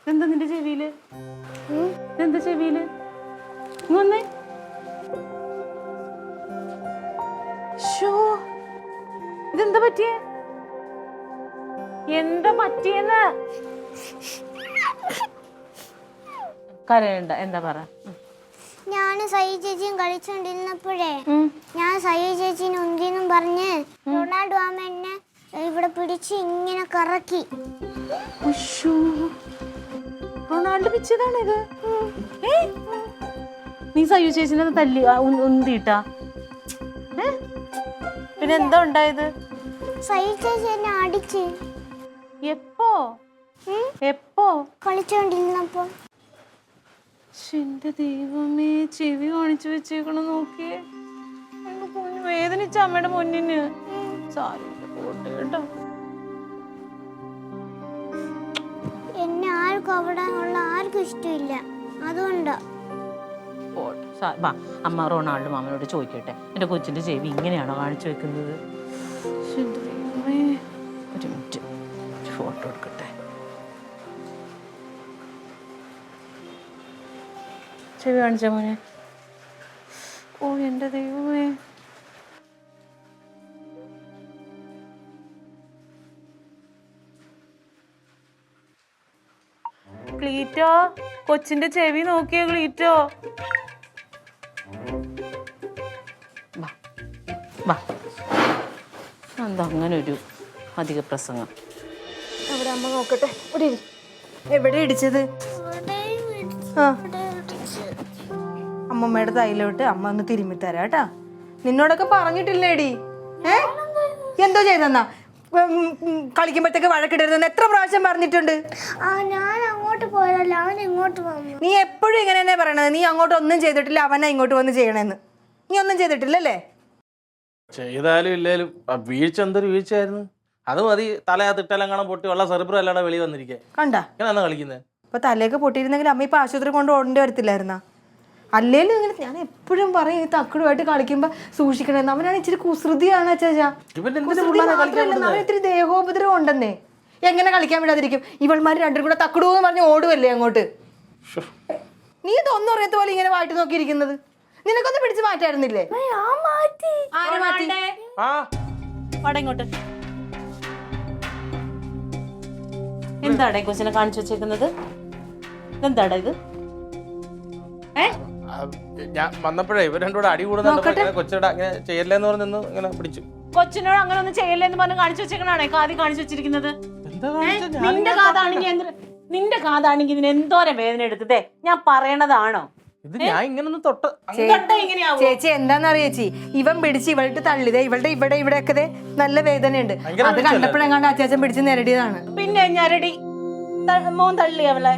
എന്താ നിന്റെ ചെവിയില്? എന്താ ചെവിയില്? വന്നേ. ഇതെന്താ പറ്റിയേ? എന്താ പറ്റിയെന്ന് കരയണ്ട. എന്താ പറ? ഞാൻ സൈ ചേച്ചിയും കളിച്ചോണ്ടിരുന്നപ്പോഴേ ഞാൻ സൈ ചേച്ചീനെ ഉന്തിന്നും പറഞ്ഞ് റൊണാൾഡോ അമ്മ എന്നെ ഇവിടെ പിടിച്ച് ഇങ്ങനെ കറക്കി. റൊണാൾഡോ പിച്ചതാണ് ഇത്. നീ സയ്യു ചേച്ചിനെ തല്ലി ഉന്തിട്ടാ? പിന്നെ എന്താ ഉണ്ടായത്? സൈ ചേച്ചി എന്നെ അടിച്ച്. എപ്പോ? എപ്പോ? കളിച്ചോണ്ടിരുന്നപ്പോ. എന്റെ ദൈവമേ, ചെവി കാണിച്ചു വെച്ചേക്കണം. നോക്കിയേ, വേദനിച്ച അമ്മയുടെ മുന്നിന്. കേട്ടോ. എന്നെ ആർക്കും അവിടെ ഉള്ള ആർക്കും ഇഷ്ടമില്ല, അതുകൊണ്ടാ. അമ്മ റൊണാൾഡോ മാമനോട് ചോദിക്കട്ടെ, എന്റെ കൊച്ചിന്റെ ചെവി ഇങ്ങനെയാണോ കാണിച്ചു വെക്കുന്നത്? ഒരു മിനിറ്റ്, ഫോട്ടോ എടുക്കട്ടെ. ചെവി കാണിച്ച മോനെ. ഓ എന്റെ ദൈവമേ. ക്ലീറ്റോ, കൊച്ചിന്റെ ചെവി നോക്കിയോ ക്ലീറ്റോ? എന്താ അങ്ങനെ ഒരു അധിക പ്രസംഗം? അവിടെ അമ്മ നോക്കട്ടെ. എവിടെ ഇടിച്ചത്? അമ്മമ്മയുടെ തൈലോട്ട് അമ്മ ഒന്ന് തിരുമ്മി തരാം കേട്ടാ. നിന്നോടൊക്കെ പറഞ്ഞിട്ടില്ലേടി? എന്തോ ചെയ്തെന്നാ? കളിക്കുമ്പോഴത്തേക്ക് വഴക്കിടരുതെന്ന് എത്ര പ്രാവശ്യം പറഞ്ഞിട്ടുണ്ട്? ഞാൻ അങ്ങോട്ട് പോയതല്ല, അവൻ ഇങ്ങോട്ട് വന്നു. നീ എപ്പോഴും ഇങ്ങനെ തന്നെ പറയണത്. നീ അങ്ങോട്ട് ഒന്നും ചെയ്തിട്ടില്ല, അവനാ ഇങ്ങോട്ട് വന്ന് ചെയ്യണെന്ന്. നീ ഒന്നും ചെയ്തിട്ടില്ലല്ലേ? ചെയ്താലും ഇല്ലേലും വീഴ്ച എന്തൊരു വീഴ്ചയായിരുന്നു. അത് മതി. തലയാത്തിട്ടെല്ലാം കാണാൻ പൊട്ടി ഉള്ള സെറിബ്രം അല്ലാതെ വെളി വന്നിരിക്കുക. കണ്ടാ ഇങ്ങനെയാണോ കളിക്കുന്നത്? ഇപ്പൊ തലയൊക്കെ പൊട്ടിയിരുന്നെങ്കിൽ അമ്മ ഇപ്പൊ ആശുപത്രി കൊണ്ട് ഓടേണ്ടി വരത്തില്ലായിരുന്നാ? അല്ലേലും ഇങ്ങനെ ഞാൻ എപ്പോഴും പറയും, ഈ തക്കടുമായിട്ട് കളിക്കുമ്പോ സൂക്ഷിക്കണെന്ന്. അവനാണ് ഇച്ചിരി കുസൃതിയാണ് അച്ചാച്ചാ. അവൻ ഇത്തിരി ദേഹോപദ്രവം ഉണ്ടെന്നേ. എങ്ങനെ കളിക്കാൻ വിടാതിരിക്കും? ഇവൾമാര് രണ്ടും കൂടെ തക്കടൂന്ന് പറഞ്ഞ് ഓടുവല്ലേ അങ്ങോട്ട്. നീ ഇതൊന്നും അറിയാത്ത പോലെ ഇങ്ങനെ വായിട്ട് നോക്കിയിരിക്കുന്നത്. നിനക്കൊന്ന് പിടിച്ച് മാറ്റായിരുന്നില്ലേ? ആരെ മാറ്റി? ഇങ്ങോട്ട്. എന്താടാ കൊച്ചിനെ കാണിച്ചു വെച്ചേക്കുന്നത്? എന്താടാ ഇത്? ഞാൻ വന്നപ്പോഴേ ഇവർ രണ്ടുകൂടെ അടി കൂടുന്നുണ്ട്. കൊച്ചിടെ അങ്ങനെ ചെയ്യല്ലേന്ന് പറഞ്ഞു ഇങ്ങനെ പിടിച്ചു. കൊച്ചിനോട് അങ്ങനെ ഒന്നും ചെയ്യല്ലേന്ന് പറഞ്ഞ് കാണിച്ചു വെച്ചേക്കണാണേ കാതി കാണിച്ചു വെച്ചിരിക്കുന്നത്. നിന്റെ കാതാണെങ്കിൽ ഇതിന് എന്തോരം വേദന എടുത്തതേ ഞാൻ പറയണതാണോ? ഇത് ഞാൻ ഇങ്ങനെ തൊട്ട് ചേച്ചി എന്താന്നറിയ ചേച്ചി, ഇവൻ പിടിച്ച് ഇവളുടെ തള്ളിതേ, ഇവളുടെ ഇവിടെ ഇവിടെയൊക്കെ നല്ല വേദനയുണ്ട്. അത് കണ്ടപ്പോഴെങ്ങാണ്ട് അച്ചാച്ചൻ പിടിച്ച് നേരടിയതാണ്. പിന്നെ ഞരടി മോൻ തള്ളി അവളെ.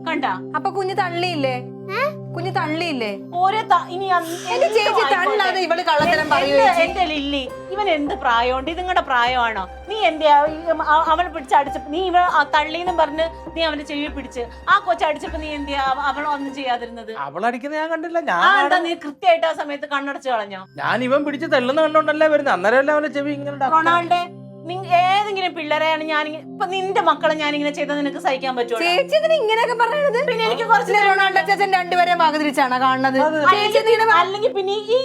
കണ്ടാ? അപ്പൊ കുഞ്ഞ് തള്ളിയില്ലേ? കുഞ്ഞ് തള്ളിയില്ലേ? ചേച്ചി തള്ളാതെ ഇവള് കള്ളത്തരം പറയൂ. എന്റെ ലില്ലി, ഇവൻ എന്ത് പ്രായമുണ്ട്? ഇത് നിങ്ങളുടെ പ്രായമാണോ? നീ എന്തിയാ അവളെ പിടിച്ചടിച്ചപ്പോ നീ ഇവ തള്ളിന്നും പറഞ്ഞ് നീ അവന്റെ ചെവി പിടിച്ച് ആ കൊച്ചടിച്ചപ്പോ നീ എന്തിയാ അവളൊന്നും ചെയ്യാതിരുന്നത്? അവളടിക്കുന്ന ഞാൻ കണ്ടില്ല. നീ കൃത്യമായിട്ട് ആ സമയത്ത് കണ്ണടച്ച് കളഞ്ഞോ? ഞാൻ ഇവൻ പിടിച്ച് തള്ളുന്ന കണ്ടോണ്ടല്ലേ വരുന്നത്. അന്നേരം അവന്റെ ചെവി ഇങ്ങനെ. റൊണാൾഡോ, ഏതെങ്കിലും പിള്ളേരെയാണ് ഞാൻ ഇപ്പൊ നിന്റെ മക്കളെ ഞാനിങ്ങനെ ചെയ്താൽ നിനക്ക് സഹിക്കാൻ പറ്റുമോ? ചേച്ചി ഇങ്ങനെയൊക്കെ പറയണത്? പിന്നെ എനിക്ക് കുറച്ച് റൊണാൾഡോ അച്ചാച്ചൻ രണ്ടുപേരെ വകതിരിച്ചാണ് കാണുന്നത്. അല്ലെങ്കിൽ പിന്നെ ഈ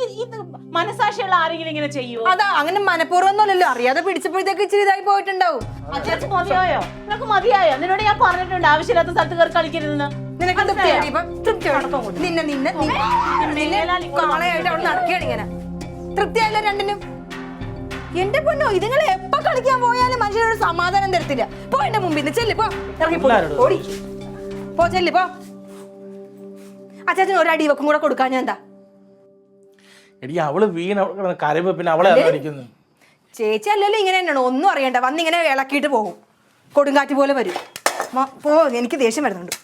മനസാക്ഷിയുള്ള ആരെങ്കിലും ഇങ്ങനെ ചെയ്യുമോ? അതാ അങ്ങനെ മനഃപൂർവ്വമൊന്നുമല്ലല്ലോ, അറിയാതെ പിടിച്ചപ്പോഴത്തേക്ക് ഇച്ചിരി ഇതായി പോയിട്ടുണ്ടാവും. അച്ചാച്ചൻ മതിയായോ? നിനക്ക് മതിയായോ? നിന്നോട് ഞാൻ പറഞ്ഞിട്ടുണ്ട് ആവശ്യമില്ലാത്ത സ്ഥലത്ത് കയറി കളിക്കരുതെന്ന്. നിനക്ക് കാളയായിട്ട് അവിടെ നടക്കുകയാണ് ഇങ്ങനെ. തൃപ്തിയായില്ല രണ്ടിനും. എന്റെ പൊന്നോ, ഇതുങ്ങളെ എപ്പോ കളിക്കാൻ പോയാലും മനുഷ്യനോട് സമാധാനം തരത്തില്ല. പോ എന്റെ മുമ്പിൽ ചെല്ലി പോ, ഇറങ്ങി ഓടി പോ, ചെല്ലി പോ. അച്ചാച്ചൻ ഒരടി വെക്കും കൂടെ കൊടുക്കാൻ ഞാൻ എന്താ? അവള് വീണ കരയുമ്പോ പിന്നെ അവളെ അടിക്കുന്നു. ചേച്ചി അല്ലല്ലോ ഇങ്ങനെ തന്നെയാണോ? ഒന്നും അറിയണ്ട, വന്നിങ്ങനെ ഇളക്കിയിട്ട് പോകും. കൊടുങ്കാറ്റ് പോലെ വരും. പോ, എനിക്ക് ദേഷ്യം വരുന്നുണ്ട്.